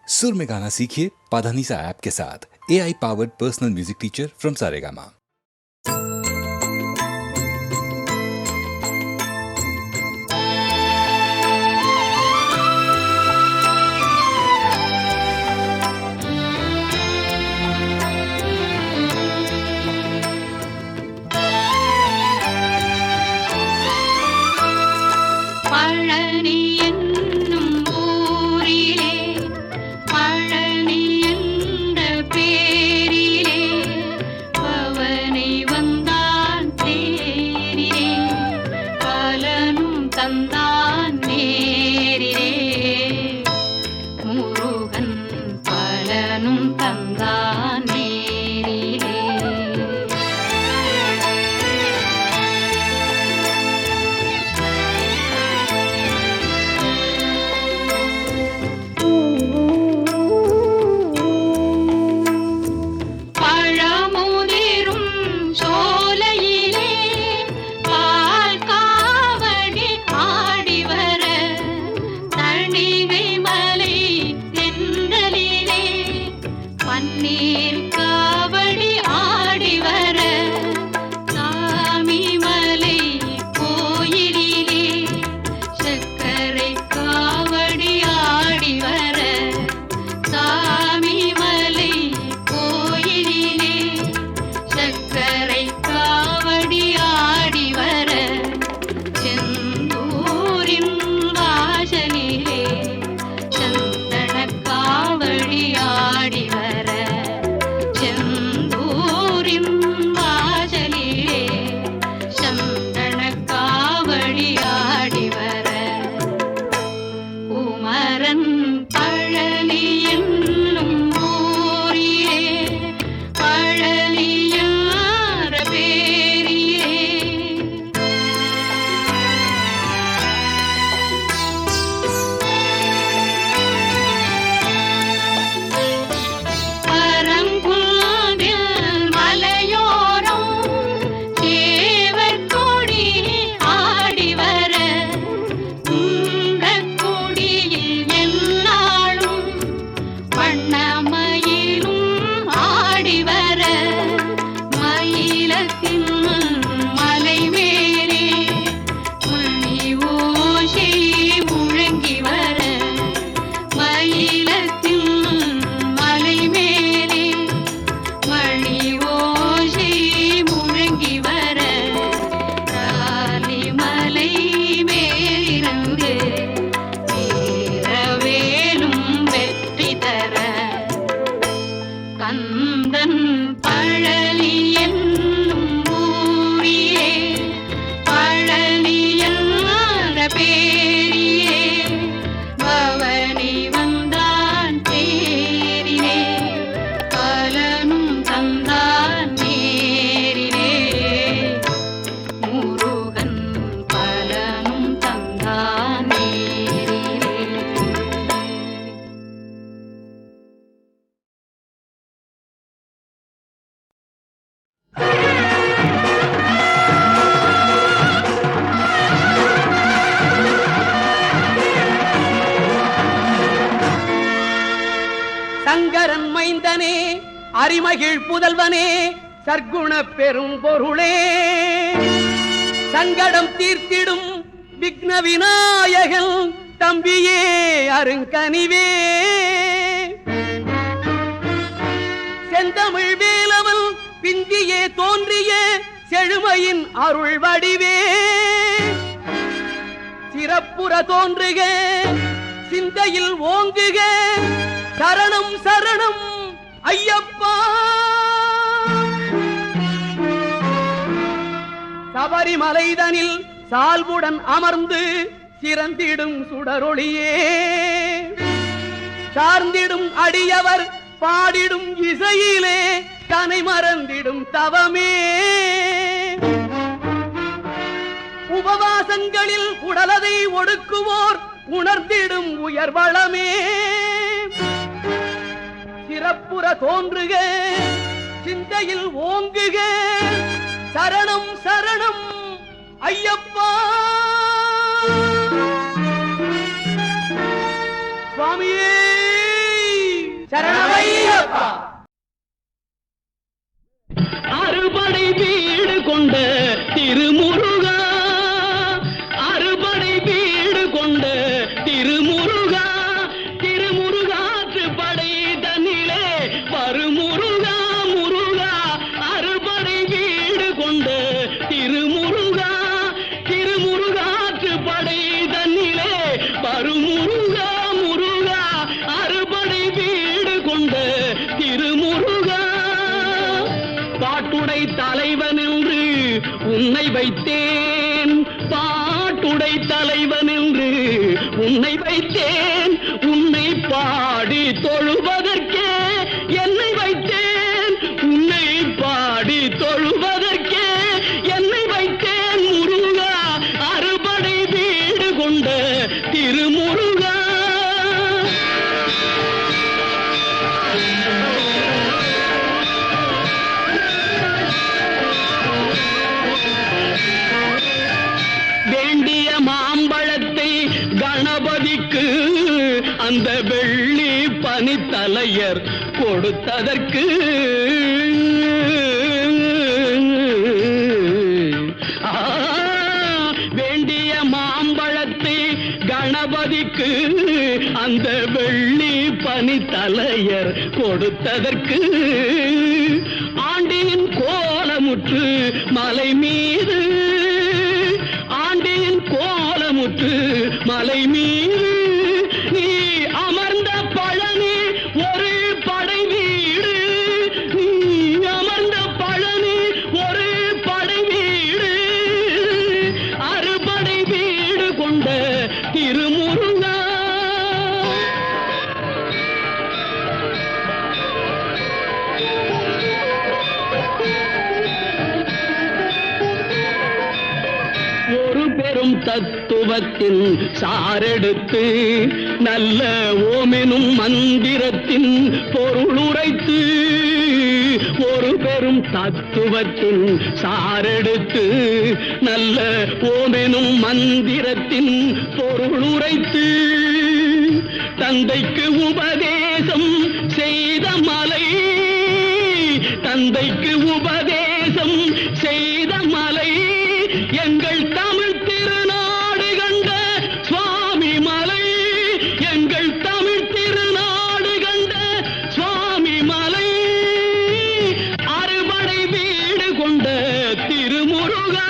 सुर में गाना सीखिए पाधानीसा ऐप के साथ। AI powered personal music teacher from Saregama. Sankaran மைந்தனே, அரிமகிழ் புதல்வனே, சர்க்குண பெரும் பொருளே, சங்கடம் தீர்த்திடும் விக்ன விநாயகன் தம்பியே அருங்கனிவே, செந்தமிழ் வேலவன் பிந்தியே தோன்றிய செழுமையின் அருள் வடிவே, சிறப்புற தோன்றுக சிந்தையில் ஓங்குக, சரணம் சரணம் ஐயப்பா. சபரிமலைதனில் சால்வுடன் அமர்ந்து சிறந்திடும் சுடரொளியே, சார்ந்திடும் அடியவர் பாடிடும் இசையிலே தனை மறந்திடும் தவமே, உபவாசங்களில் உடலதை ஒடுக்குவோர் உணர்ந்திடும் உயர்வளமே, சிறப்புற தோன்றுக சிந்தையில் ஓங்குக, சரணம் சரணம் ஐயப்பா. சுவாமியே பாட்டுடை தலைவன் என்று உன்னை வைத்தேன், பாட்டுடை தலைவன் என்று உன்னை வைத்தேன், உன்னை பாடி தொழுவதற்கே என்னை வைத்தேன், உன்னை பாடி தொழுவதற்கே என்னை வைத்தேன். முருகா, அறுபடை வீடு கொண்ட திருமுருகா. வேண்டிய மாம்பழத்தை கணபதிக்கு அந்த வெள்ளி பனித்தலையர் கொடுத்ததற்கு வேண்டிய மாம்பழத்தை கணபதிக்கு அந்த வெள்ளி பனித்தலையர் கொடுத்ததற்கு ஆண்டியின் கோலமுற்று மலை மீது, ஆண்டியின் கோலமுற்று மலை மீது நீ அமர்ந்த பழனி ஒரு படை வீடு, நீ அமர்ந்த பழனி ஒரு படை வீடு, அறுபடை வீடு கொண்ட திருமுருகா. ஒரு பெரும் தத்துவத்தின் சாரெடுத்து நல்ல ஓமெனும் மந்திரத்தின் பொருள் உரைத்து, ஒரு பெரும் தத்துவத்தின் சாரெடுத்து நல்ல ஓமெனும் மந்திரத்தின் பொருள் உரைத்து தந்தைக்கு உபதேசம் செய்த மலை, தந்தைக்கு உபதேசம் செய்த மலை எங்கள் தமிழ் திருநாடு கண்ட சுவாமி மலை, எங்கள் தமிழ் திருநாடு கண்ட சுவாமி மலை, அறுபடை வீடு கொண்ட திருமுருகா.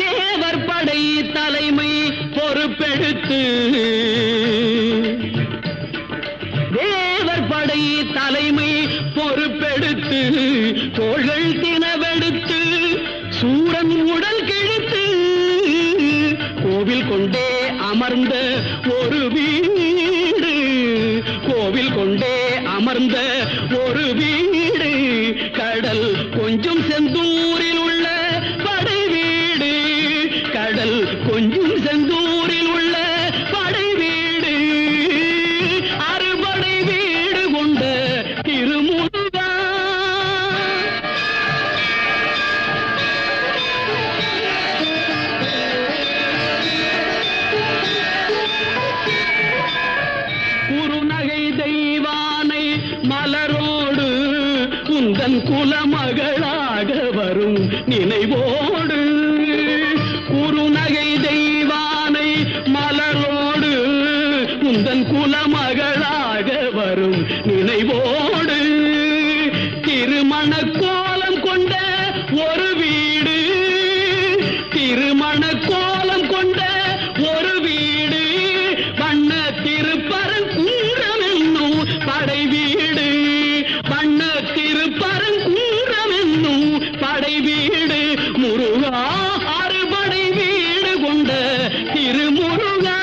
தேவர் படை தலைமை பொறுப்பெடுத்து, தேவர் படை தலைமை பொறுப்பெடுத்து தோள்கள் தினவெடுத்து சூரன் உடல் கிழித்து கோவில் கொண்டே அமர்ந்த ஒரு வீடு, கோவில் கொண்டே அமர்ந்த ஒரு வீடு, கடல் கொஞ்சம் செந்தூரில் உள்ள படை வீடு, கடல் கொஞ்சம் செந்தூரில் உள்ள படை வீடு, அறுபடை வீடு கொண்ட திருமுருகா. குறுநகை தெய்வானை மலரோடு உந்தன் குலமகளாக வரும் நினைவோடு, குறுநகை தெய்வானை மலரோடு உந்தன் குலமகளாக வரும் நினைவோடு திருமண கோலம் கொண்ட ஒரு வீடு, திருமண கோலம் கொண்ட ஒரு வீடு, வண்ண திருப்பரங்குன்றம் என்னும் படை வீடு, வண்ண திருப்பரங்குன்றம் என்னும் படை வீடு, முருகா அறுபடை வீடு கொண்ட திருமுருகா.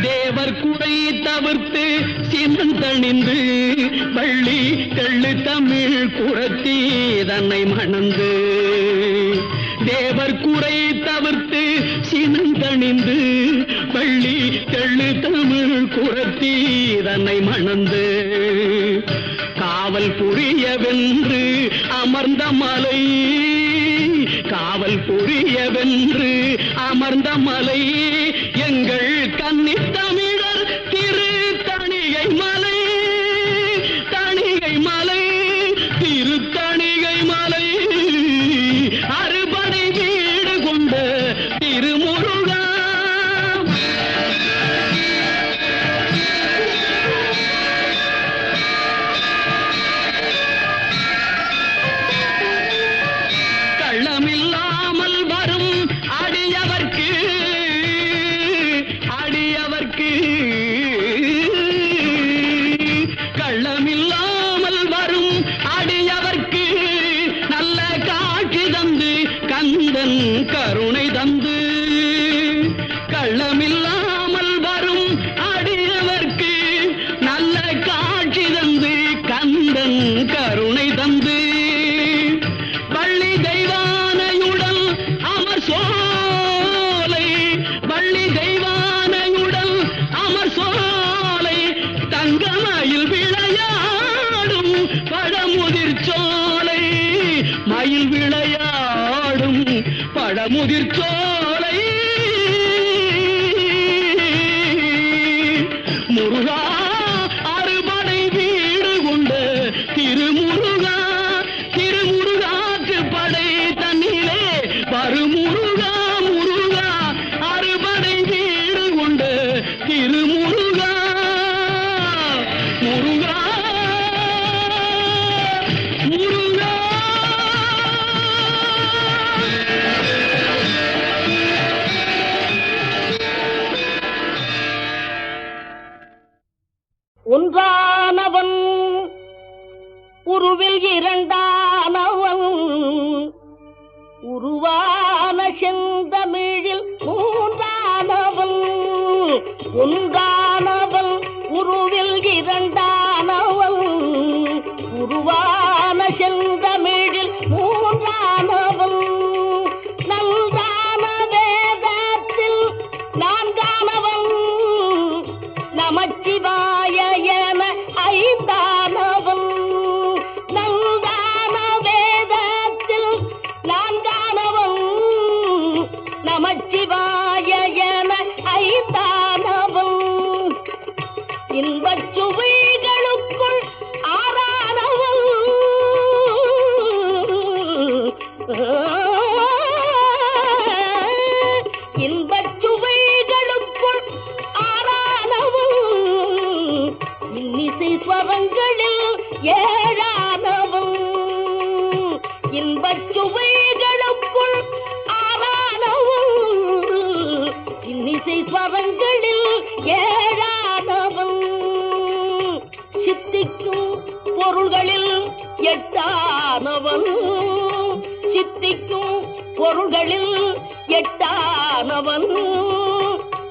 தேவர் குறை தவிர்த்து சிமந்தணிந்து வள்ளி தெள்ளு தமிழ் குரத்தி தன்னை மணந்து, தேவர் குறை தவிர்த்து சினந்தணிந்து வள்ளி தெள்ளு தமிழ் குரத்தி தன்னை மணந்து காவல் புரியவென்று அமர்ந்த மலை, காவல் புரியவென்று அமர்ந்த மலை எங்கள் கன்னித் தமிழர் திரு தணிகை மலை, தணிகை மலை, திரு தணிகை மலை, அறுபடை வீடு கொண்ட திருமுருகா. முதிர்ச்சோலை முருகா அறுபடை வீடு கொண்ட திருமுருகா திருமுருகாக்கு படை தன்னிலே வருமுருகா முருகா அறுபடை வீடு கொண்ட திருமுருகா முருகா முருகா ஒன்றானவன் உருவில் இரண்டானவன் உருவான செந்தமிழில் மூன்றானவன் ஒன்றானவன் உருவில் இரண்டானவன் உருவான செந்தமிழில் மூன்றானவன் நன்றான வேதத்தில் நான்கானவன் நமச்சிவாய என ஐந்தானவன் நன்றான வேதத்தில் நான்கானவன் நமச்சிவாய என ஐந்தானவன் இன்பச் சுவைகளுக்குள் ஆறானவன் இன்பச் சுவைகளுக்குள் ஆறானவன் இன்னிசை ஸ்வரங்களில் ஏழானவன் இன்பச் சுவைகளுக்குள் ஆறானவன் இன்னிசை ஸ்வரங்களில் ஏழானவன் சித்திக்கும் பொருள்களில் எட்டானவன் சித்திக்கும் பொருள்களில் எட்டானவன்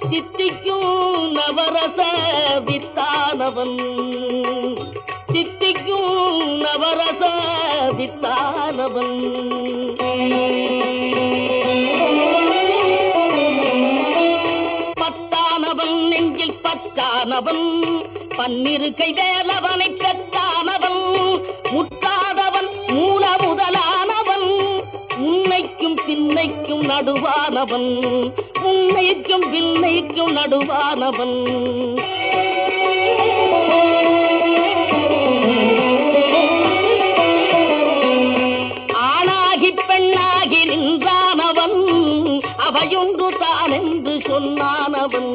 சித்திக்கும் நவரச வித்தானவன் சித்திக்கும் நவரச வித்தானவன் பத்தானவன் நெஞ்சில் பத்தானவன் பன்னிருக்கை வேலவனை பெற்றானவன் முட்டாதவன் மூல முதலானவன் உன்னைக்கும் பின்னைக்கும் நடுவானவன் உன்னைக்கும் பின்னைக்கும் நடுவானவன் ஆணாகி பெண்ணாகி நின்றானவன் அவையொன்று தான் என்று சொன்னானவன்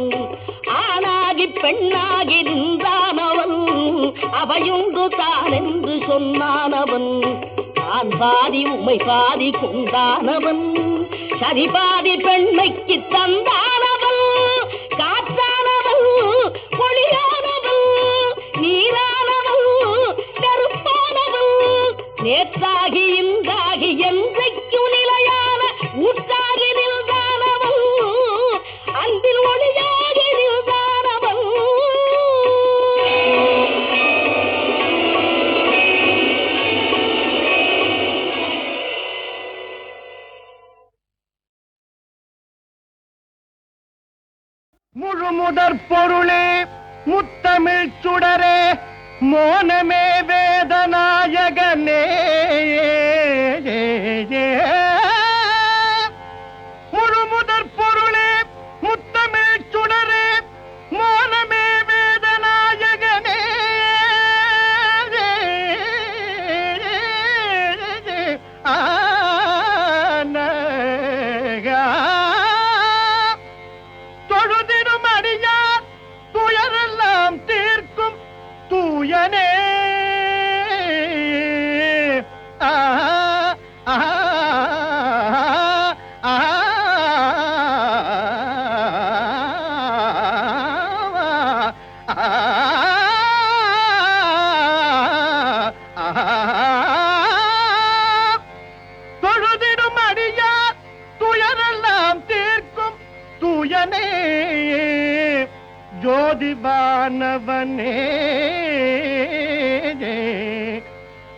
ஆணாகி பெண்ணாகி நின்றானவன் அவையொன்று தான் என்று சொன்னானவன் நான் பாதி உமை பாதி கொண்டானவன் சரி பாதி பெண்மைக்கு தந்தானவன் காற்றானவன் ஒளியானவன் நீரானவன் கருப்பானவன் நேற்றாகி இன்றாகி என்றைக்கும் நிலையான ஊற்றாகி நின்றானவன் அன்பில் ஒளியாகி நின்றானவன் முழுமுதற் பொருளே முத்தமிழ் சுடரே மோனமே வேதநாயகனே முழுமுதற் பொருளே முத்தமிழ் சுடரே மோனமே வேதநாயகனே தொழுதிடும் அடியார் துயரெல்லாம் தீர்க்கும் தூயனே தொழுதிடும் அடியார் துயரெல்லாம் தீர்க்கும் தூயனே ஜோதிபானவனே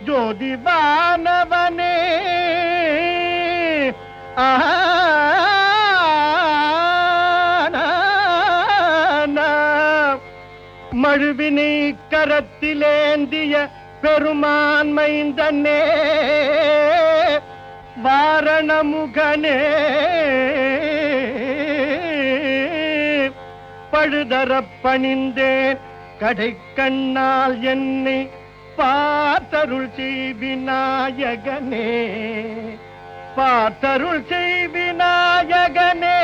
ஜோதிபானவனே மழுவினை கரத்திலேந்திய பெருமான் மைந்தனே வாரணமுகனே பழுதரப் பணிந்தேன் கடைக்கண்ணால் என்னை பார்த்தருள் செய்விநாயகனே பார்த்தருள் செய்விநாயகனே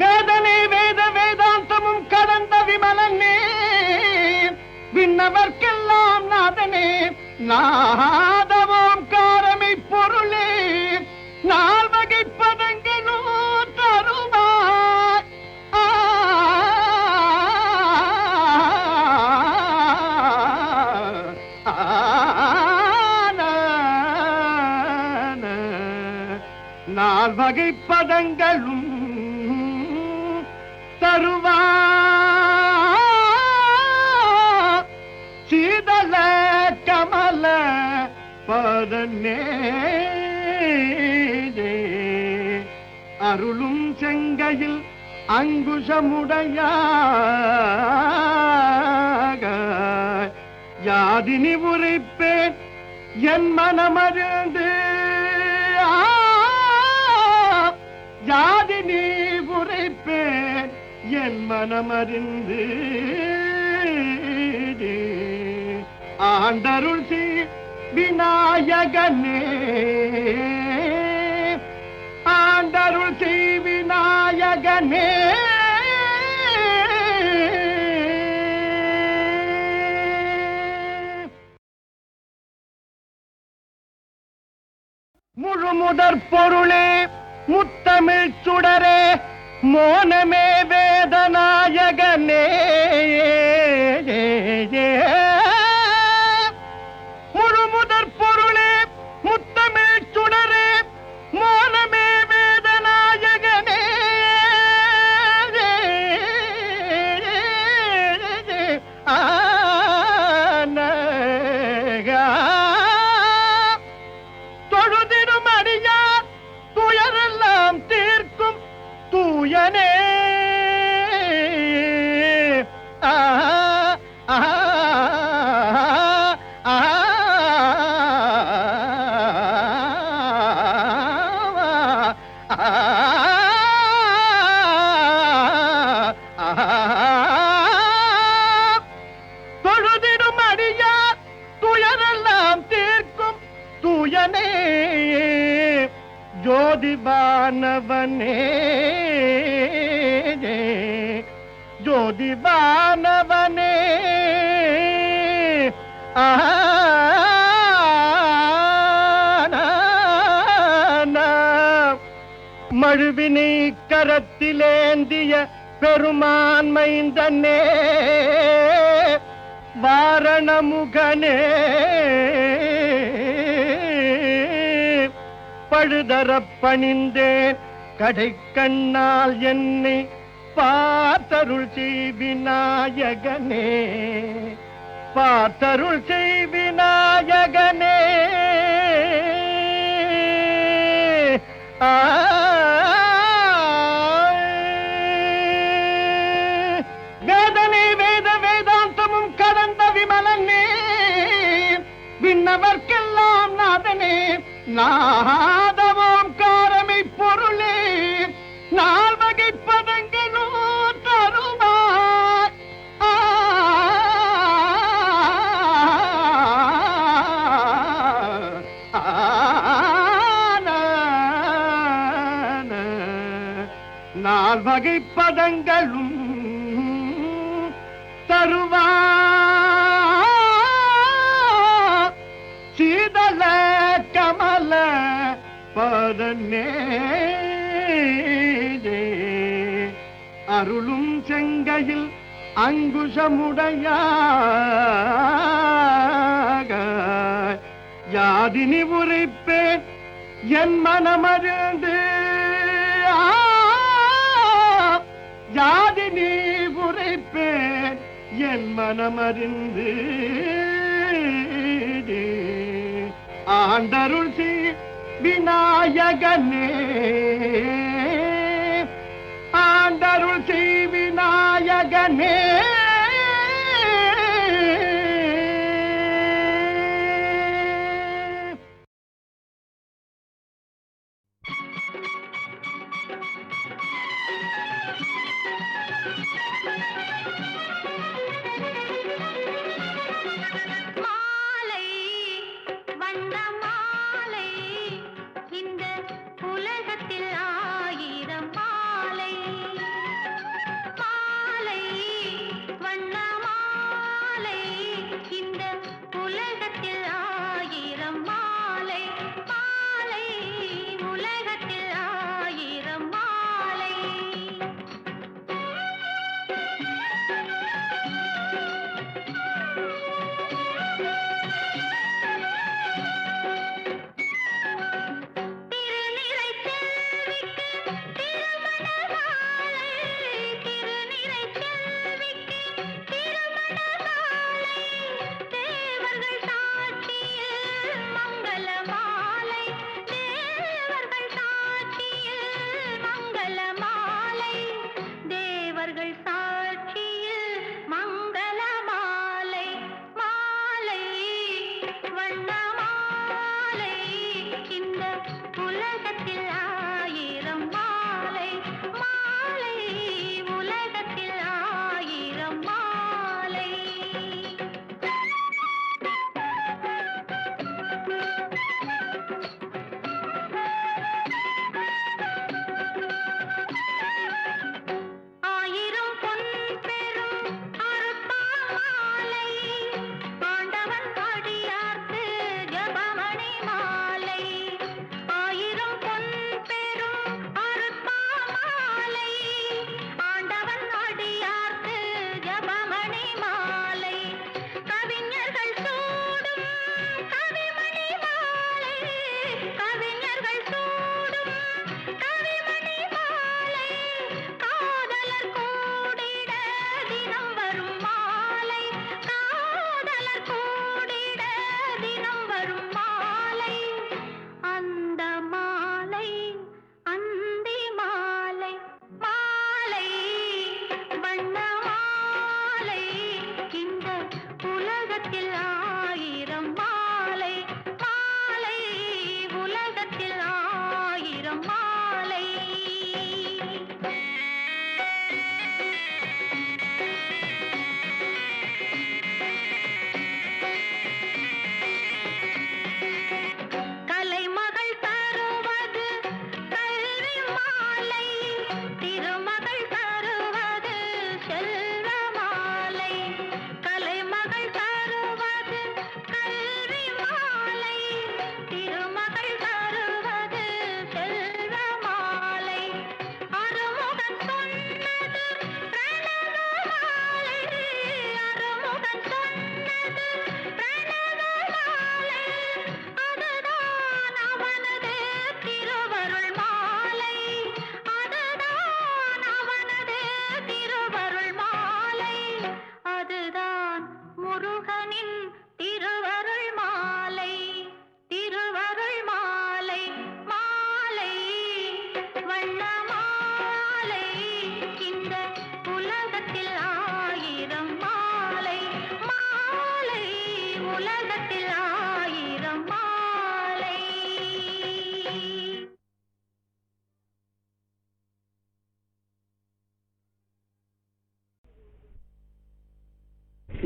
வேதனை வேத வேதாந்தமும் கடந்த விமலனே விண்ணவர்க்கெல்லாம் நாதனே நாதவோம் காரமை பொருளே நால் வகை பதங்களோ தருவாய் நால் வகை பதங்களும் தருவா சீதல கமல பதனே அருளும் செங்கையில் அங்குஷமுடைய யாதினி உரைப்பேன் என் மனமறிந்து யாதினி உரைப்பேன் என் மனமறிந்து ஆண்டருள் விநாயகனே ஆண்டருள் விநாயகனே முழுமுதற் பொருளே முத்தமிழ் சுடரே மோனமே வேதநாயகனே முழுமுதற் பொருளே முத்தமிழ் சுடரே மோனமே வேதநாயகனே தொழுதிடும் அடியார் துயரெல்லாம் தீர்க்கும் தூயனே தொழுதிடும் அடியார் துயரெல்லாம் தீர்க்கும் தூயனே ஜோதிபானவனே ஜோதிபானவனே மழுவினை கரத்திலேந்திய பெருமான் மைந்தனே வாரணமுகனே பழுதரப் பணிந்தேன் கடைக்கண்ணால் என்னை பார்த்தருள் செய்விநாயகனே பார்த்தருள் செய்விநாயகனே வேதனை வேத வேதாந்தமும் கடந்த விமலனே விண்ணவர்க்கெல்லாம் நாதனே நாதவோம் காரமை பொருளே நால் வகை பதங்களோ தருவாய் நால் வகை பதங்களும் தருவா சீதல கமல பதனே அருளும் செங்கையில் அங்குஷமுடைய யாதினி உரைப்பேன் என் மனமறிந்து யாதினி உரைப்பேன் என் மனமறிந்து ஆண்டருள் விநாயகனே ஆண்டருள் விநாயகனே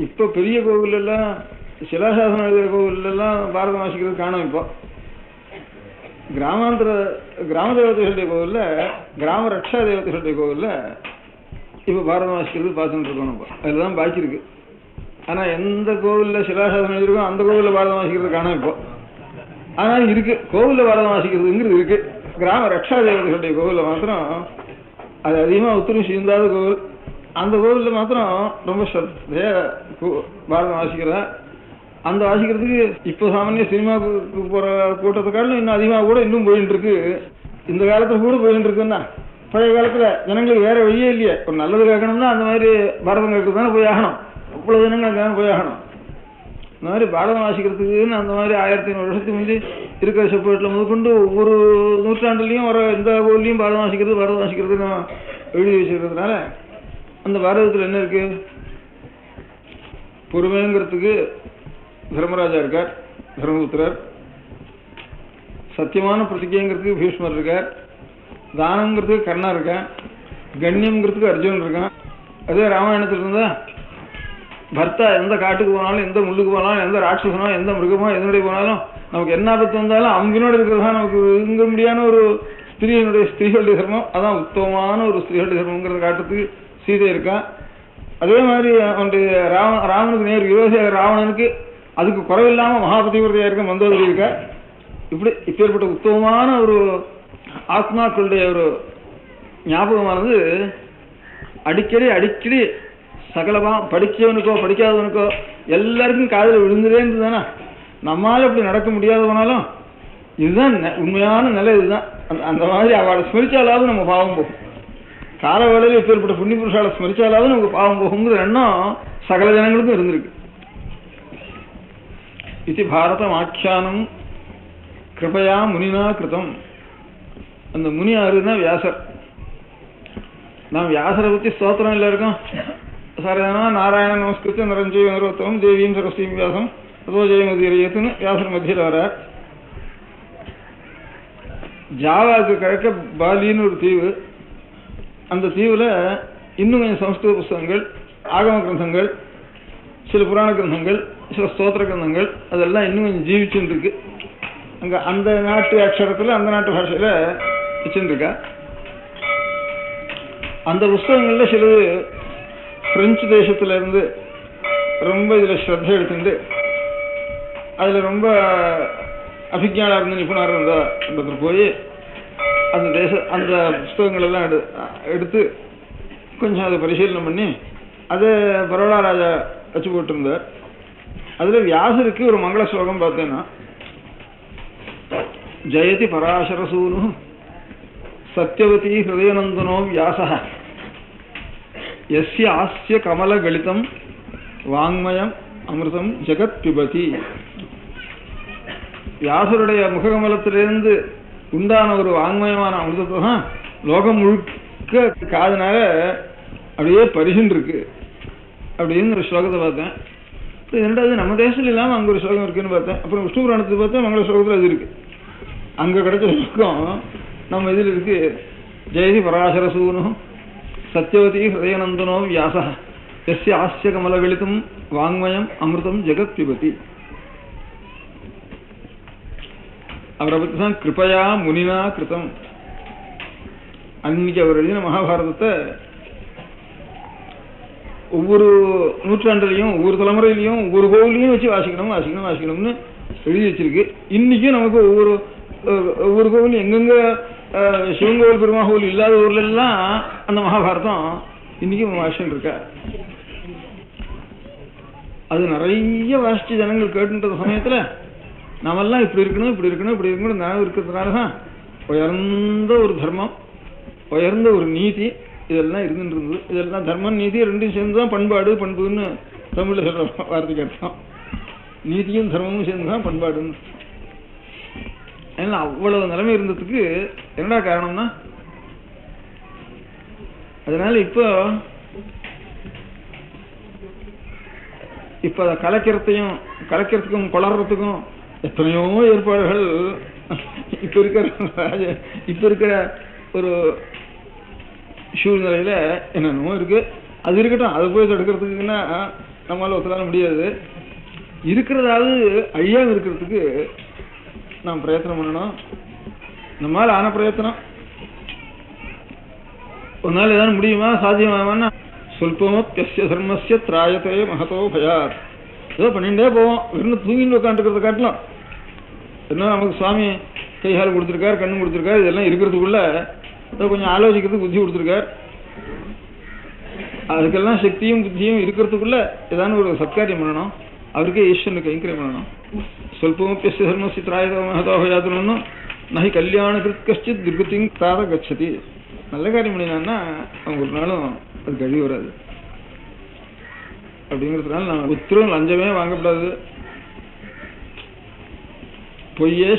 இப்போ பெரிய கோவிலெல்லாம் சிலாசாசனம் எழுதுகிற கோவிலெல்லாம் பாரதம் வாசிக்கிறது காணும். இப்போ கிராம தேவதைகளுடைய கோவிலில், கிராம ரட்சா தேவதைகளுடைய கோவிலில் இப்போ பாரதம் வாசிக்கிறது பார்த்துட்டு இருக்கோம். இப்போ அதில் தான் பாக்கி இருக்கு. ஆனால் எந்த கோவிலில் சிலாசாசனம் எழுதிருக்கோ அந்த கோவிலில் பாரதம் வாசிக்கிறது காணும். இப்போ ஆனால் இருக்கு, கோவிலில் பாரதம் வாசிக்கிறதுங்கிறது இருக்கு. கிராம ரட்சா தேவதைகளுடைய கோவிலில் மாத்திரம் அது அதிகமாக உத்தரவு சிந்தாத கோவில். அந்த கோவிலில் மாத்திரம் ரொம்ப பாரதம் வாசிக்கிறேன். அந்த வாசிக்கிறதுக்கு இப்போ சாமானிய சினிமாவுக்கு போகிற கூட்டத்துக்காலும் இன்னும் அதிகமாக கூட இன்னும் போயிட்டு இருக்கு. இந்த காலத்தில் கூட போயிட்டு இருக்குன்னா, பழைய காலத்தில் ஜனங்களுக்கு வேற வழியே இல்லையே. ஒரு நல்லது கேட்கணும்னா அந்த மாதிரி பாரதம் கேட்க தானே போய் ஆகணும். இவ்வளோ ஜனங்கள் அங்கே தானே போய் ஆகணும். இந்த மாதிரி பாரதம் வாசிக்கிறதுக்குன்னு அந்த மாதிரி 1500 வருஷத்துக்கு முந்தி இருக்கிற செப்பேட்டில் முதற்கொண்டு ஒவ்வொரு நூற்றாண்டுலையும் வர இந்த கோவிலையும் பாரதம் வாசிக்கிறதுன்னு எழுதி வச்சிருக்கிறதுனால அந்த பாரதத்தில் என்ன இருக்கு? பொறுமைங்கிறதுக்கு தர்மராஜா இருக்கார், தர்மபுத்திரர். சத்தியமான பிரதிஜைங்கிறதுக்கு பீஷ்மர் இருக்கார். தானங்கிறதுக்கு கர்ணா இருக்கான். கண்ணியம்ங்கிறதுக்கு அர்ஜுனன் இருக்கான். அதே ராமாயணத்தில் இருந்தா பர்த்தா எந்த காட்டுக்கு போனாலும், எந்த முள்ளுக்கு போனாலும், எந்த ராட்சசனோ எந்த மிருகமோ எதனுடைய போனாலும் நமக்கு என்ன ஆபத்து வந்தாலும் அம்பினோட இருக்கிறதா நமக்கு இங்க முடியாத ஒரு ஸ்திரீகளுடைய தர்மம். அதான் உத்தமமான ஒரு ஸ்திரீகளுடைய தர்மங்கிறத காட்டுறதுக்கு சீதை இருக்கான். அதே மாதிரி அவனுடைய ராமனுக்கு நேர் விரோதியாக ராவணனுக்கு அதுக்கு குறைவில்லாமல் மகாபதிவிரதையாக இருக்க மந்தோதரி இருக்கா. இப்பேற்பட்ட உத்தமமான ஒரு ஆத்மாக்களுடைய ஒரு ஞாபகமானது அடிக்கடி சகலமா படிச்சவனுக்கோ படிக்காதவனுக்கோ எல்லாருக்கும் காதில் விழுந்துட்டே இருந்ததுதானே. நம்மளால அப்படி நடக்க முடியாத போனாலும் இதுதான் உண்மையான நிலை. இதுதான் அந்த மாதிரி அவளை ஸ்மரிச்சாலாவது நம்ம பாவம் போகும். கால வேளையில் இப்பேற்பட்ட புண்ணிய புருஷாலை ஸ்மரிச்சாலாவது நமக்கு பாவம் போகுங்கிற எண்ணம் சகல ஜனங்களுக்கும் இருந்திருக்கு. இது பாரதம் ஆக்கியானம் கிருபையா முனினா கிருதம். அந்த முனி யாருன்னா வியாசர். நாம் வியாசரை பற்றி ஸ்தோத்திரம் இல்லை இருக்கோம். சரதானா நாராயண நமஸ்கிருத்த நிரஞ்சீவ நிரோத்தம் தேவீம் சரஸ்வீம் வியாசம் அதோ ஜெயமதியத்துன்னு வியாசர் மத்தியில் வரார். ஜாவாவுக்கு கிழக்க பாலின்னு ஒரு தீவு. அந்த தீவில் இன்னும் கொஞ்சம் சமஸ்கிருத புஸ்தகங்கள், ஆகம கிரந்தங்கள், சில புராண கிரந்தங்கள், சில ஸ்தோத்திர கிரந்தங்கள் அதெல்லாம் இன்னும் கொஞ்சம் ஜீவிச்சுன்னு இருக்கு. அங்கே அந்த நாட்டு அக்ஷரத்தில் அந்த நாட்டு பாஷையில் வச்சுன்னு இருக்கா. அந்த புஸ்தகங்களில் சிலது பிரெஞ்சு தேசத்துல இருந்து ரொம்ப இதில் ஸ்ரத்த எடுத்துட்டு அதில் ரொம்ப அபிஜானாக இருந்து நிபுணர் இருந்த இடத்துல போய் அந்த புஸ்தகங்கள் எல்லாம் எடுத்து கொஞ்சம் அதை பரிசீலனை பண்ணி அதை பரோடா ராஜா வச்சு போட்டிருந்தார். அதில் வியாசருக்கு ஒரு மங்கள ஸ்லோகம் பார்த்தேன்னா, ஜெயதி பராசரசூனு சத்யவதி ஹிருதயநந்தனோ வியாச யஸ்ய ஆஸ்ய கமல கலிதம் வாங்மயம் அமிர்தம் ஜெகத் பிபதி. வியாசருடைய முககமலத்திலிருந்து உண்டான ஒரு வாங்மயமான அமிர்தத்தை தான் லோகம் முழுக்க காதனால அப்படியே பரிசுன்னு இருக்கு அப்படின்னு ஒரு ஸ்லோகத்தை பார்த்தேன். இரண்டாவது நம்ம தேசத்துல இல்லாமல் அங்கே ஒரு ஸ்லோகம் இருக்குன்னு பார்த்தேன். அப்புறம் விஷ்ணு புராணத்தை பார்த்தேன், மங்கள ஸ்லோகத்தில் அது இருக்கு. அங்கே கிடைச்ச ஸ்லோகம் நம்ம இதில் இருக்கு. ஜெயதி பராசரசூனு சத்யவதி ஹிருதயநந்தனோ வியாச யஸ்ய ஆஸ்ய கமலகலிதம் வாங்மயம் அமிர்தம் ஜெகத் பிபதி. அவரை பற்றி தான் கிருபையா முனினா கிருதம். அன்னைக்கு அவர் எழுதின மகாபாரதத்தை ஒவ்வொரு நூற்றாண்டுலையும் ஒவ்வொரு தலைமுறையிலையும் ஒவ்வொரு கோவிலையும் வச்சு வாசிக்கணும்னு எழுதி வச்சிருக்கு. இன்னைக்கும் நமக்கு ஒவ்வொரு கோவிலும் எங்கெங்க சிவன் கோவில் பெருமா கோவில் இல்லாத ஊர்ல எல்லாம் அந்த மகாபாரதம் இன்னைக்கும் வாசிச்சுட்டு இருக்கா. அது நிறைய வாசிச்சு ஜனங்கள் கேட்டுன்ற சமயத்துல நாமெல்லாம் இப்படி இருக்கணும் நினைவு இருக்கிறதுனாலதான் உயர்ந்த ஒரு தர்மம், உயர்ந்த ஒரு நீதி இதெல்லாம் இருந்துட்டு இருந்தது. இதெல்லாம் தர்மம் நீதி ரெண்டும் சேர்ந்துதான் பண்புன்னு தமிழ்ல சொல்ற வார்த்தைக்கு அர்த்தம். நீதியும் தர்மமும் சேர்ந்துதான் பண்பாடுன்னு. ஏன்னா அவ்வளவு நிலைமை இருந்ததுக்கு என்னடா காரணம்னா, அதனால இப்ப அதை கலைக்கிறதுக்கும் கொளறதுக்கும் எத்தனையோ ஏற்பாடுகள் இப்ப இருக்கிற ஒரு சூழ்நிலையில என்னென்னமோ இருக்கு. அது இருக்கட்டும், அதை போய் தடுக்கிறதுக்குன்னா நம்மளால ஒத்துக்கால முடியாது. இருக்கிறதாவது அழியாம இருக்கிறதுக்கு நாம் பிரயத்தனம் பண்ணணும். நம்மளால ஆன பிரயத்தனம் ஒரு நாள் ஏதாவது முடியுமா, சாத்தியமானா சொல்பமோத்யஸ்ய தர்மஸ்ய திராயத்தே மகதோ பயாத். ஏதோ பண்ணிட்டே போவோம். வெறும் தூங்கிட்டு உட்காந்துருக்கிறத காட்டலாம். என்ன நமக்கு சுவாமி கைகால் கொடுத்துருக்காரு, கண்ணு கொடுத்துருக்காரு, இதெல்லாம் இருக்கிறதுக்குள்ள ஏதோ கொஞ்சம் ஆலோசிக்கிறதுக்கு புத்தி கொடுத்துருக்கார். அதுக்கெல்லாம் சக்தியும் புத்தியும் இருக்கிறதுக்குள்ள ஏதாவது ஒரு சத்காரியம் பண்ணணும். அவருக்கே ஈஸ்வரனுக்கு கைங்கரியம் பண்ணணும். சொல்பமோப்யஸ்ய தர்மஸ்ய திராயத்தே மகதோ பயாத்னு நஹி கல்யாண கிருத் கஷ்டித் துர்கதிங் தாத கச்சதி. நல்ல காரியம் பண்ணினான்னா அவங்க ஒரு நாளும் அது கழிவு வராது. அப்படிங்கிறதுனால நான் உத்தரவு லஞ்சமே வாங்கக்கூடாது, பொய்யே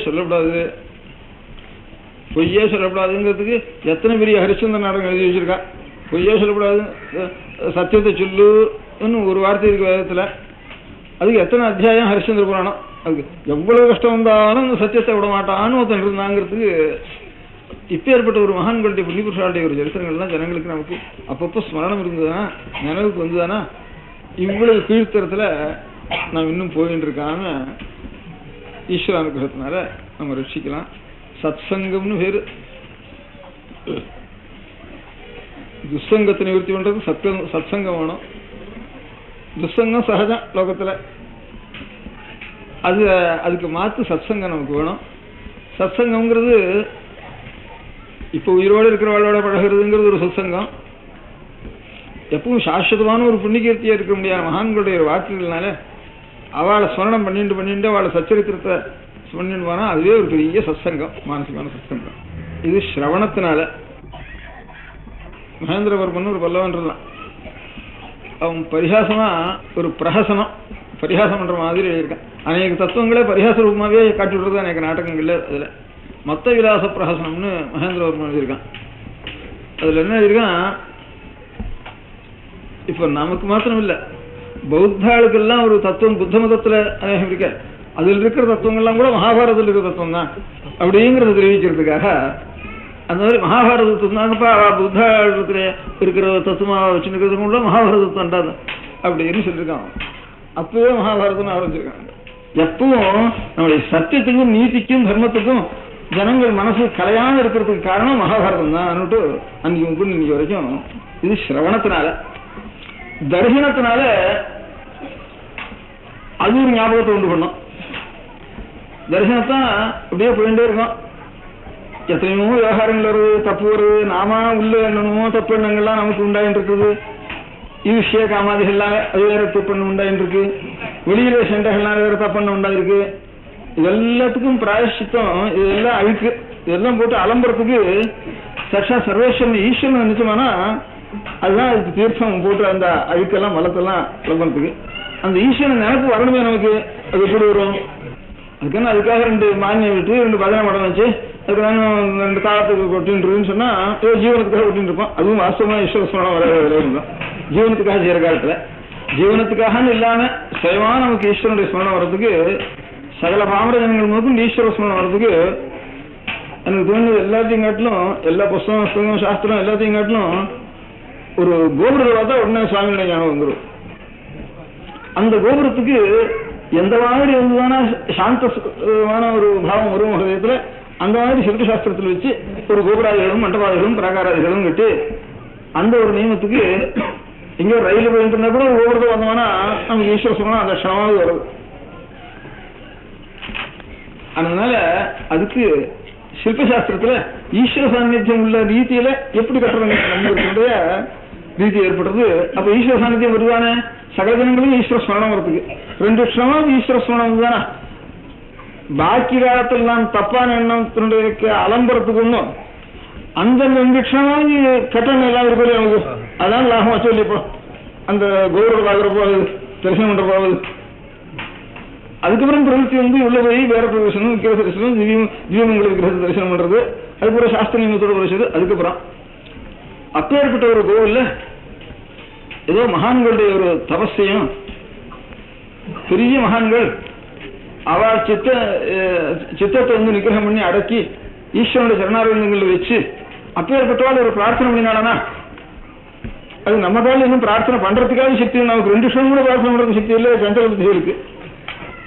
சொல்லக்கூடாதுங்கிறதுக்கு எத்தனை பெரிய ஹரிச்சந்திர நாடகம் எழுதி வச்சிருக்கா. பொய்யே சொல்லக்கூடாது, சத்தியத்தை சொல்லுன்னு ஒரு வார்த்தை இருக்கு வேதத்துல. அதுக்கு எத்தனை அத்தியாயம் ஹரிச்சந்திர புராணம். அதுக்கு எவ்வளவு கஷ்டம் வந்தாலும் அந்த சத்தியத்தை விட மாட்டான்னு ஒருத்தன் இருந்தாங்கிறதுக்கு இப்ப ஏற்பட்ட ஒரு மகான்களுடைய புண்ணியபுருஷாளுடைய ஒரு சரித்திரங்கள்லாம் ஜனங்களுக்கு நமக்கு அப்பப்போ ஸ்மரணம் இருந்ததுன்னா, நினைவுக்கு வந்ததுன்னா, இவ்வளவு கீழ்த்தரத்துல நாம் இன்னும் போயின்னு இருக்காம ஈஸ்வர அனுகிரகத்தினால நம்ம ரட்சிக்கலாம். சத்சங்கம்னு பேரு. துசங்கத்தை நிவர்த்தி பண்றது சத்சங்கம் வேணும். துசங்கம் சகஜம் லோகத்துல, அதுக்கு மாத்து சத்சங்கம் நமக்கு வேணும். சத்சங்கம்ங்கிறது இப்போ உயிரோடு இருக்கிறவாளோட பழகிறதுங்கிறது ஒரு சத்சங்கம். எப்பவும் சாஸ்வதமான ஒரு புண்ணியகீர்த்தியா இருக்க முடியாத மகான்களுடைய ஒரு வாக்குகள்னால அவளை ஸ்மரணம் பண்ணிட்டு அவளை சச்சரித்திரத்தை பண்ணிட்டு போனா அதுவே ஒரு பெரிய சத்சங்கம், மானசிகமான சத்சங்கம். இது ஸ்ரவணத்தினால. மகேந்திரவர்மன் ஒரு பல்லவன்றான். அவன் பரிகாசமா ஒரு பரிகாசம் பண்ற மாதிரி எழுதியிருக்கான். அநேக தத்துவங்களே பரிகாச ரூபமாவே காட்டி விடுறது அநேக நாடகங்கள்ல. அதுல மொத்த விலாச பிரகாசனம்னு மகேந்திரவர்மன் எழுதியிருக்கான். அதுல என்ன எழுதியிருக்கான், இப்ப நமக்கு மாத்திரம் இல்ல, பௌத்தாளுக்கெல்லாம் ஒரு தத்துவம் புத்த மதத்துல அநேகம் இருக்க, அதில் இருக்கிற தத்துவங்கள்லாம் கூட மகாபாரதத்தில் இருக்கிற தத்துவம் தான் அப்படிங்கிறத தெரிவிக்கிறதுக்காக அந்த மாதிரி மகாபாரதத்துவம் தாங்கப்பா புத்தாளத்துல இருக்கிற தத்துவமா வச்சுருக்கிறது கூட மகாபாரதத்துவம் தான் அப்படின்னு சொல்லியிருக்காங்க. அப்பவே மகாபாரதம் ஆரம்பிச்சிருக்காங்க. எப்பவும் நம்முடைய சத்தியத்துக்கும் நீதிக்கும் தர்மத்துக்கும் ஜனங்கள் மனசு கலையாம இருக்கிறதுக்கு காரணம் மகாபாரதம் தான் அன்னைக்கு இன்னைக்கு வரைக்கும். இது சிரவணத்தினால. தரிசனத்தினால அது ஒரு ஞாபகத்தை உண்டு பண்ணும். தரிசனத்தான் அப்படியே போயிட்டே இருக்கும். எத்தனையோ விவகாரங்கள் வருது, தப்பு வருது, நாம உள்ள என்னமோ தப்பு எண்ணங்கள்லாம் நமக்கு உண்டாயிட்டு இருக்குது. ஈர்ஷ்ய காமாதிகள்லாம் அது வேற தப்பெண்ணம் உண்டாயிட்டு இருக்கு. வெளியில சண்டைகள்லாம் வேற தப்பெண்ணம் உண்டாயிருக்கு. இது எல்லாத்துக்கும் பிராயஷ்சித்தம், இதெல்லாம் அழுக்கு, இதெல்லாம் போட்டு அலம்புறதுக்கு சர்ஷா சர்வேஸ்வரன் ஈஸ்வரன் நினைச்சோம்னா அதுதான் அதுக்கு தீர்த்தம் போட்டு அந்த அழுக்கெல்லாம் மலத்தெல்லாம் அலம்புறதுக்கு அந்த ஈஸ்வரன் நினைப்பு வரணுமே நமக்கு. அது எப்படி வரும்? அதுக்கான அதுக்காக 2 மானியம் விட்டு 2 பஜனை மடம் வச்சு அதுக்கு நானும் 2 தாளத்துக்கு கொட்டின்னு சொன்னா ஜீவனத்துக்காக கொட்டின்னு இருப்போம். அதுவும் வாஸ்தவமா ஈஸ்வர ஸ்மரணம் வர ஜீவனத்துக்காக செய்யற காலத்துல ஜீவனத்துக்காக இல்லாம சுயமா நமக்கு ஈஸ்வரனுடைய ஸ்மரணம் வர்றதுக்கு சகல பாமர ஜனங்கள் முதற்கும் ஈஸ்வர ஸ்மரணம் வர்றதுக்கு எனக்கு தோணுது எல்லாத்தையும் காட்டிலும் எல்லா புஸ்தகம் சாஸ்திரம் எல்லாத்தையும் காட்டிலும் ஒரு கோபுரத்தை பார்த்தா உடனே சுவாமியுடைய ஞானம் வந்துடும். அந்த கோபுரத்துக்கு எந்த மாதிரி இருந்ததான சாந்தமான ஒரு பாவம் வரும் ஹதயத்துல அந்த மாதிரி சில்ப சாஸ்திரத்தில் வச்சு ஒரு கோபுராதிகளும் மண்டபாதிகளும் பிராகாராதிகளும் கட்டி அந்த ஒரு நியமத்துக்கு எங்கேயோ ரயில் போயிட்டு இருந்தா கூட ஒரு கோபுரத்தை வந்தோம்னா நமக்கு ஈஸ்வர ஸ்மரணம் அந்த க்ஷணமாவது வருது. அதனால அதுக்கு சில்பசாஸ்திரத்துல ஈஸ்வர சாநித்தியம் உள்ள ரீதியில எப்படி கட்டுறது ரீதி ஏற்படுறது. அப்ப ஈஸ்வர சாநித்தியம் வருதானே சகல ஜனங்களும் ஈஸ்வர ஸ்மரணம் வரதுக்கு 2 க்ஷணமாவது ஈஸ்வர ஸ்மரணம் தானே. பாக்கி காலத்தில் நான் தப்பான எண்ணத்தினுடைய அலம்புறதுக்கு ஒண்ணும் அந்த 2 க்ஷணமாவது கட்டணம் எல்லாம் இருப்பது நமக்கு அதான் லாபம் வச்சு இல்லையப்போ அந்த கௌரவ பாக்குறப்போ அது தரிசனம் பண்றப்போ அது அதுக்கப்புறம் பிரவருத்தி உள்ள போய் வேற பிரதர்சனம் விக்கிர தரிசனம் திவ்யமங்கல விக்கிரக தரிசனம் பண்றது அதுக்கப்புறம் சாஸ்திர நியமத்தோட பிரச்சது. அதுக்கப்புறம் அப்பேற்பட்ட ஒரு கோவில்ல ஏதோ மகான்களுடைய ஒரு தபஸ்தையும் பெரிய மகான்கள் அவ சித்தத்தை நிகிரகம் பண்ணி அடக்கி ஈஸ்வரனுடைய சரணாரவிந்தங்களை வச்சு அப்பேற்பட்டவாள் ஒரு பிரார்த்தனை பண்ணினாலனா அது நம்ம காலம் இன்னும் பிரார்த்தனை பண்றதுக்காக சக்தி நமக்கு 2 வருஷம் கூட பிரார்த்தனை பண்றதுக்கு சக்தி இல்லை, சஞ்சல புத்தி இருக்கு.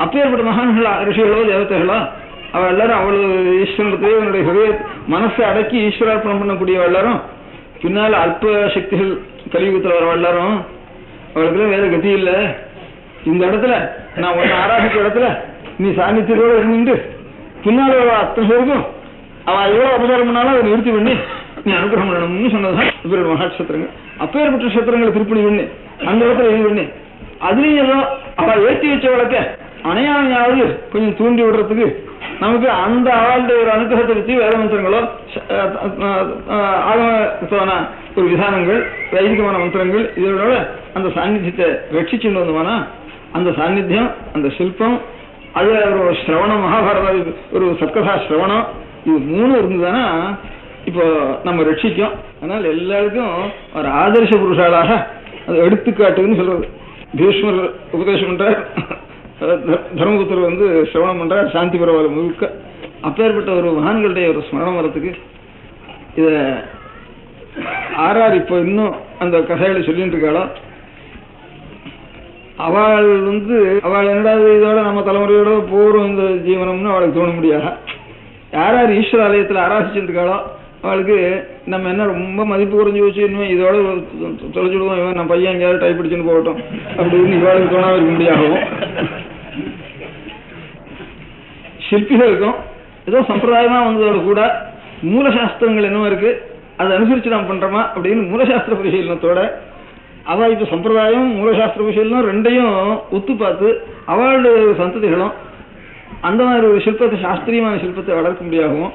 அப்பேற்பட்ட மகான்களா ரிஷிகளோ தேவதைகளோ அவ எல்லாரும் அவ்வளவு ஈஸ்வரனுடைய என்னுடைய ஹிருதய மனசை அடக்கி ஈஸ்வரார்ப்பணம் பண்ணக்கூடிய எல்லாரும் பின்னால அல்ப சக்திகள் கலியுகத்தில் வர எல்லாரும் அவளுக்குலாம் வேற கதி இல்லை. இந்த இடத்துல நான் ஒன்னு ஆராதிச்ச இடத்துல நீ சாநித்தியத்தோட இருந்துட்டு பின்னால அத்தனை பேருக்கும் அவன் எவ்வளவு அபசாரம் பண்ணாலும் அதை நிறுத்தி பண்ணி நீ அனுகிரகம் பண்ணணும்னு சொன்னதுதான் இவரோட மகாட்சத்திரங்கள். அப்பேற்பட்ட சத்திரங்களை திருப்பணி பண்ணி அந்த இடத்துல இது பண்ணி அதுலயும் ஏதோ அவ ஏற்றி வச்ச வழக்க அணையாமையாவது கொஞ்சம் தூண்டி விடுறதுக்கு நமக்கு அந்த அவளுடைய ஒரு அனுகிரகத்தை வச்சு வேதமந்திரங்களோ ஆகம ஒரு விதானங்கள் வைதிகமான மந்திரங்கள் இதோட அந்த சாநித்தியத்தை ரட்சிச்சுட்டு வந்தோம்னா அந்த சாநித்தியம் அந்த சில்பம் அது ஒரு சிரவணம் மகாபாரத ஒரு சத்கதா சிரவணம் இது 3 இருந்ததுன்னா இப்போ நம்ம ரட்சிக்கும். அதனால எல்லாருக்கும் ஒரு ஆதர்ச புருஷாளாக அது எடுத்துக்காட்டுன்னு சொல்றது. பீஷ்மர் உபதேசம் பண்றார், தர்மபுத்தர் சிரவணம் பண்றார், சாந்தி பரவாயில்ல முழுக்க. அப்பேற்பட்ட ஒரு மகான்களுடைய ஒரு ஸ்மரணம் வரத்துக்கு இத ஆறார் இப்போ இன்னும் அந்த கதைகளை சொல்லிட்டு இருக்காளோ அவள் அவள் என்னடாவது இதோட நம்ம தலைமுறையோட போறோம் இந்த ஜீவனம்னு அவளுக்கு தோண முடியாது. யார் ஈஸ்வர ஆலயத்தில் ஆராய்ச்சிட்டு இருக்காளோ அவளுக்கு நம்ம என்ன ரொம்ப மதிப்பு குறைஞ்சி வச்சு இன்னும் இதோட தொலைச்சுடுவோம், இவன் நம்ம பையன் எங்கேயாவது டைப் அடிச்சுன்னு போகட்டும் அப்படின்னு இவாளுக்கு தோணாம இருக்க முடியாகும். சிற்பிகளுக்கும் ஏதோ சம்பிரதாயமா வந்ததோட கூட மூலசாஸ்திரங்கள் என்னவோ இருக்கு அதை அனுசரிச்சு நாம் பண்றோமா அப்படின்னு மூலசாஸ்திர பரிசீலனத்தோட அவள் இப்ப சம்பிரதாயம் மூலசாஸ்திர பரிசீலனம் 2ஐயும் ஒத்து பார்த்து அவளுடைய சந்ததிகளும் அந்த மாதிரி ஒரு சிற்பத்தை சாஸ்திரியமான சிற்பத்தை வளர்க்க முடியாகும்.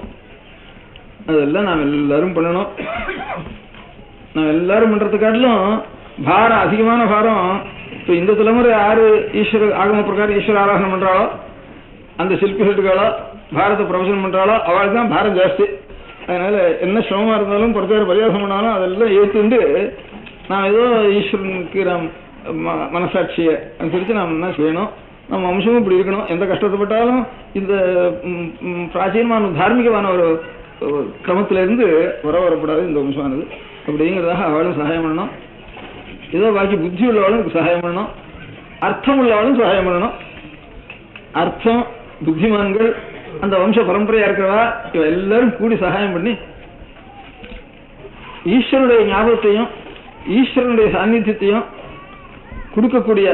அதெல்லாம் நாம் எல்லாரும் பண்ணணும். நாம் எல்லாரும் பண்றதுக்காட்டிலும் பாரம் அதிகமான பாரம் இப்ப இந்த தலைமுறை யாரு ஈஸ்வர ஆகம பிரகாரம் ஈஸ்வர ஆராதனை பண்றாளோ அந்த சிற்பிகளுக்காளோ பாரத பிரவசனம் பண்றாளோ அவளுக்கு தான் பாரம் ஜாஸ்தி. அதனால என்ன சிரமமா இருந்தாலும் பிரச்சார பரியாசம் பண்ணாலும் அதெல்லாம் ஏற்றுண்டு நாம் ஏதோ ஈஸ்வரனுக்கு நாம் மனசாட்சியை அனுசரித்து நாம் என்ன செய்யணும், நம்ம வம்சமும் இப்படி இருக்கணும். எந்த கஷ்டத்தைப்பட்டாலும் இந்த பிராச்சீனமான தார்மீகமான ஒரு கிரமத்திலிருந்து வரப்படாது இந்த வம்சமானது அப்படிங்கிறதாக அவளும் சகாயம் பண்ணணும். ஏதோ பாக்கி புத்தி உள்ளவளும் சகாயம் பண்ணணும், அர்த்தம் உள்ளவளும் சகாயம் பண்ணணும். அர்த்தம் புத்திமான்கள் அந்த வம்ச பரம்பரையா இருக்கிறவா இவ எல்லாரும் கூடி சகாயம் பண்ணி ஈஸ்வரனுடைய ஞாபகத்தையும் ஈஸ்வரனுடைய சாநித்தியத்தையும் கொடுக்கக்கூடிய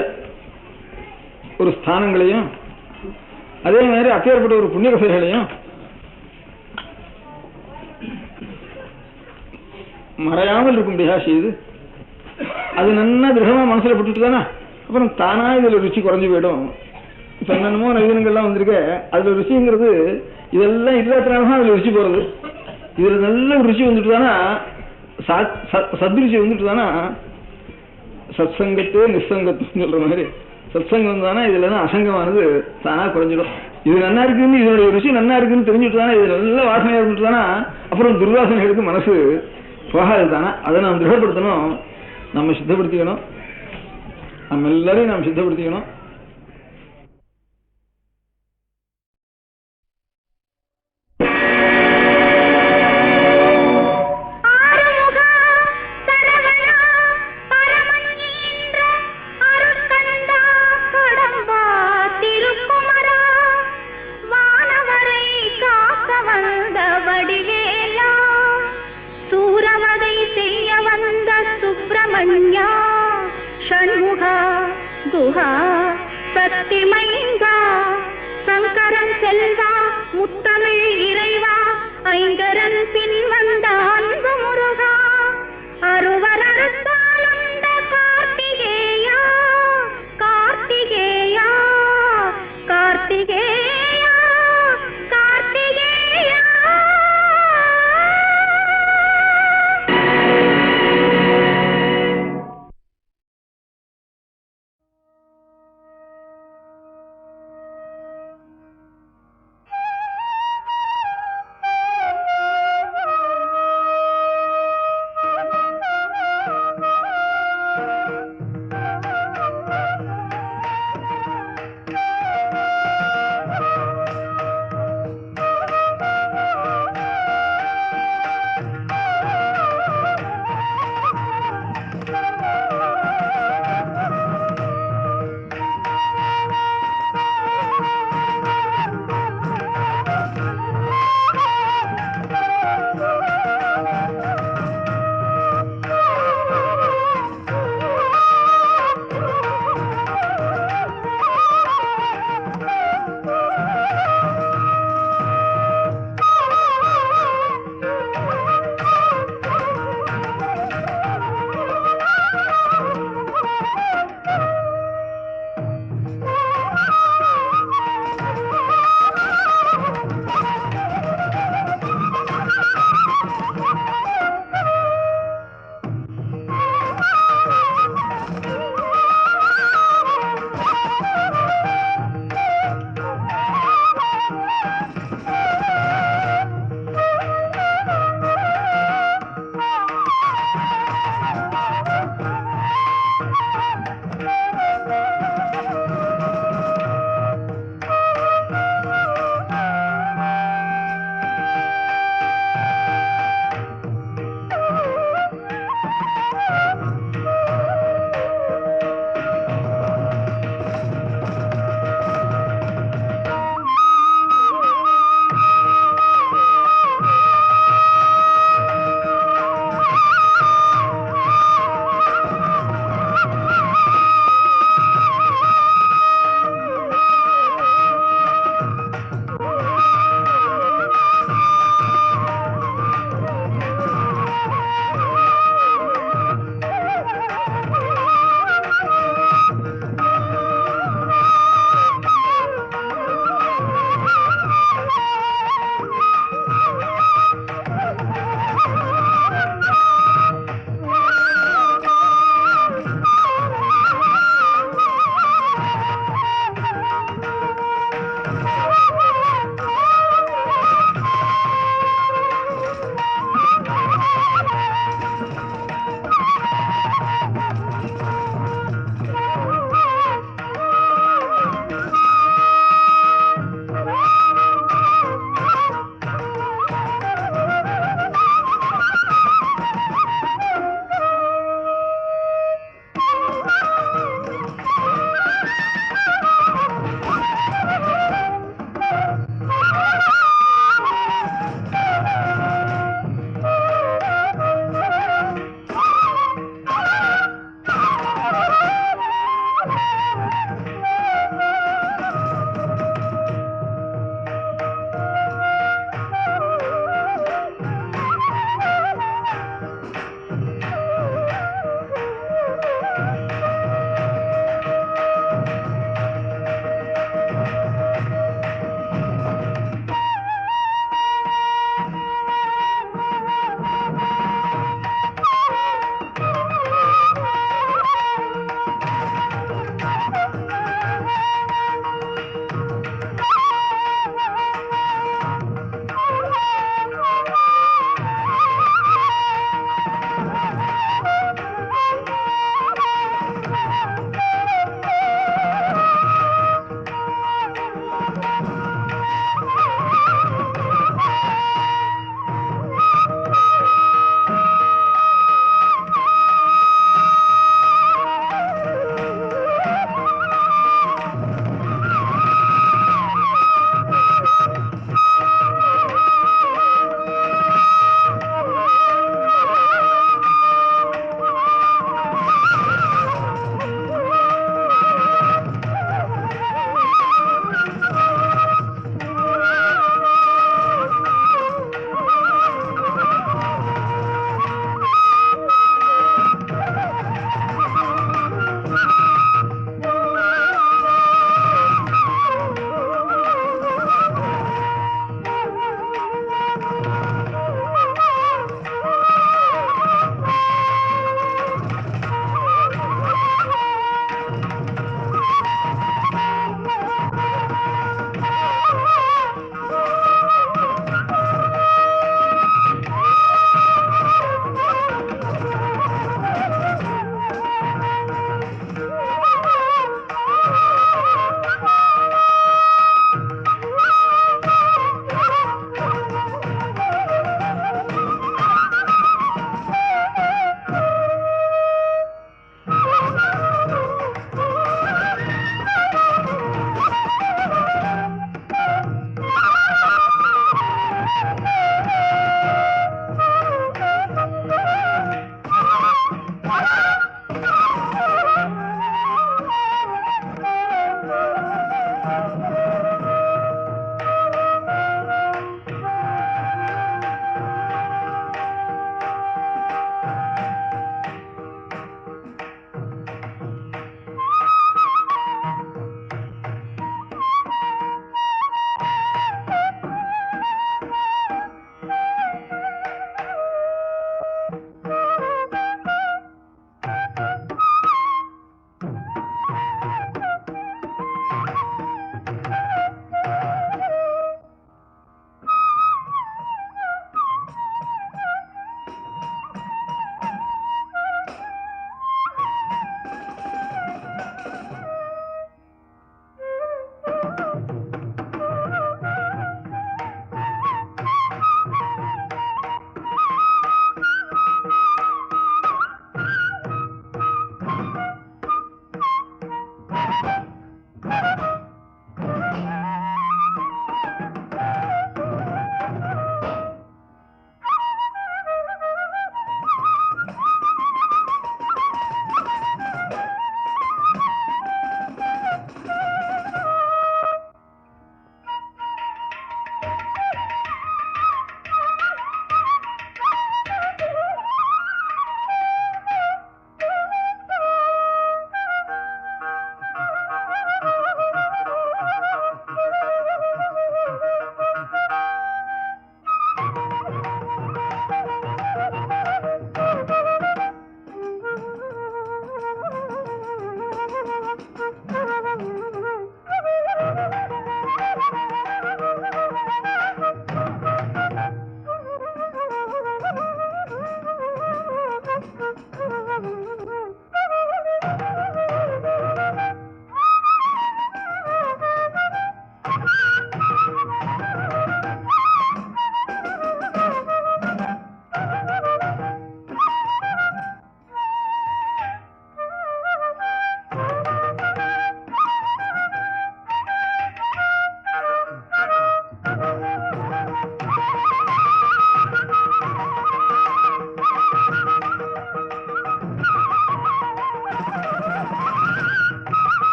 ஒரு ஸ்தானங்களையும் அதே மாதிரி அப்பேற்பட்ட ஒரு புண்ணிய கதைகளையும் மறையாமல் இருக்கும்படியா செய்து அது நல்லா திருடமா மனசுல பட்டுட்டு தானே அப்புறம் தானா இதுல ருச்சி குறைஞ்சு போயிடும். இப்ப என்னென்னமோ நவீனங்கள்லாம் வந்திருக்க அதுல ருச்சிங்கிறது இதெல்லாம் இல்லாதனாலதான் அதுல ருச்சி போறது. இதுல நல்ல ருச்சி வந்துட்டு தானா சத்ருச்சி வந்துட்டு தானா சத்சங்கத்தே நிசங்கத்துன்னு சொல்ற மாதிரி சத்சங்கம் வந்தானா இதுல அசங்கமானது தானா குறைஞ்சிடும். இது நல்லா இருக்குன்னு இதனுடைய ருச்சி நல்லா இருக்குன்னு தெரிஞ்சுட்டு தானே இது நல்ல வாசனையா இருந்துட்டு தானா அப்புறம் துர்வாசனைகளுக்கு மனசு போகாது தானே. அதை நாம் திருடப்படுத்தணும், நம்ம சித்தப்படுத்திக்கணும், நம்ம எல்லாரையும் நாம் சித்தப்படுத்திக்கணும்.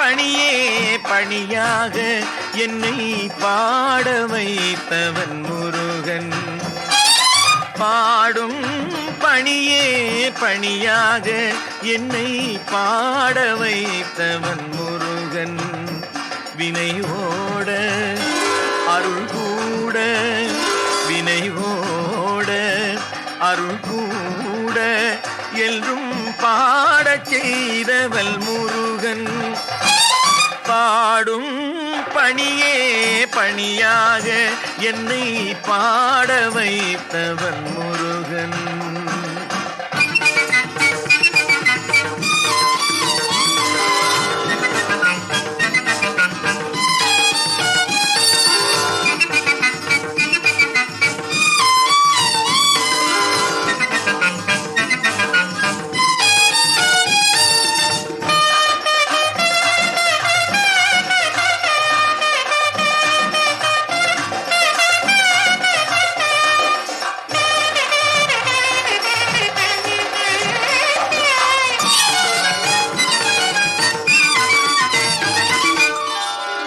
பணியே பணியாக என்னை பாட வைத்தவன் முருகன். பாடும் பணியே பணியாக என்னை பாட வைத்தவன் முருகன். வினைவோட அருள் கூட, வினைவோட அருள் கூட என்றும் பாடச் செய்தவள் முருகன். பாடும் பணியே பணியாக என்னை பாட வைத்தவன் முருகன்.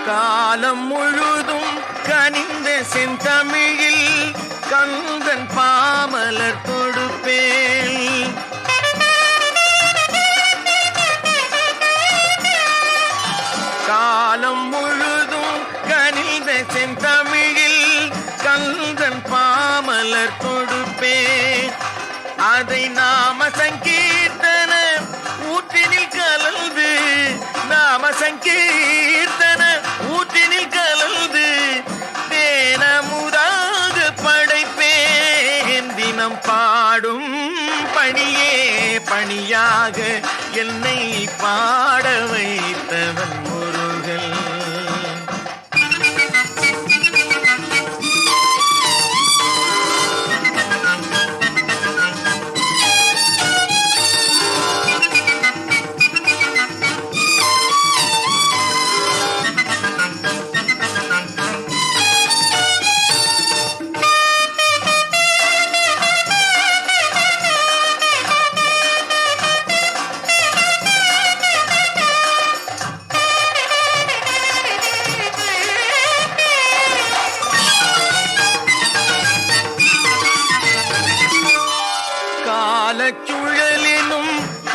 காலம் முழுதும் கனிந்த செந்தமிழில் கந்தன் பாமலர் தொடுப்பேன். காலம் முழுதும் கனிந்த செந்தமிழில் கந்தன் பாமலர் தொடுப்பேன். அதை நாம சங்கீர்த்தன ஊற்றினில் கலந்து, நாம சங்கீர்த்தன ஊற்றினில் கலந்து தேனமுதாக படைப்பேன். தினம் பாடும் பணியே பணியாக என்னை பாட வைத்தவன் முருகன். காலச்சுழலினும்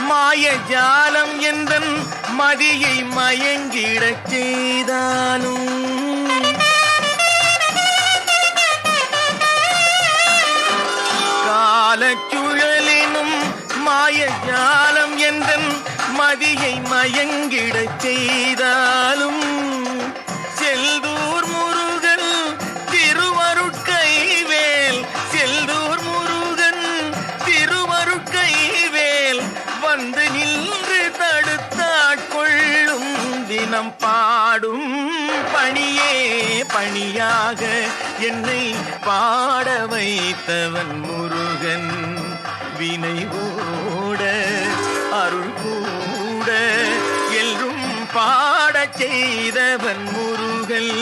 மாயஜாலம் எந்தன் மதியை மயங்கிடச் செய்தாலும், காலச்சுழலினும் மாயஜாலம் எந்தன் மதியை மயங்கிடச் செய்தாலும், செல்தூர் முருகன் திருவருட்கைவேல், செல்தூர் முருகன் திருவருட்கைவேல் வந்து நின்று தடுத்தாட்கொள்ளும். தினம் பாடும் பணியே பணியாக என்னை பாட வைத்தவன் முருகன். வினைவோட அருள் கூட என்றும் பாடச் செய்தவன் முருகன்.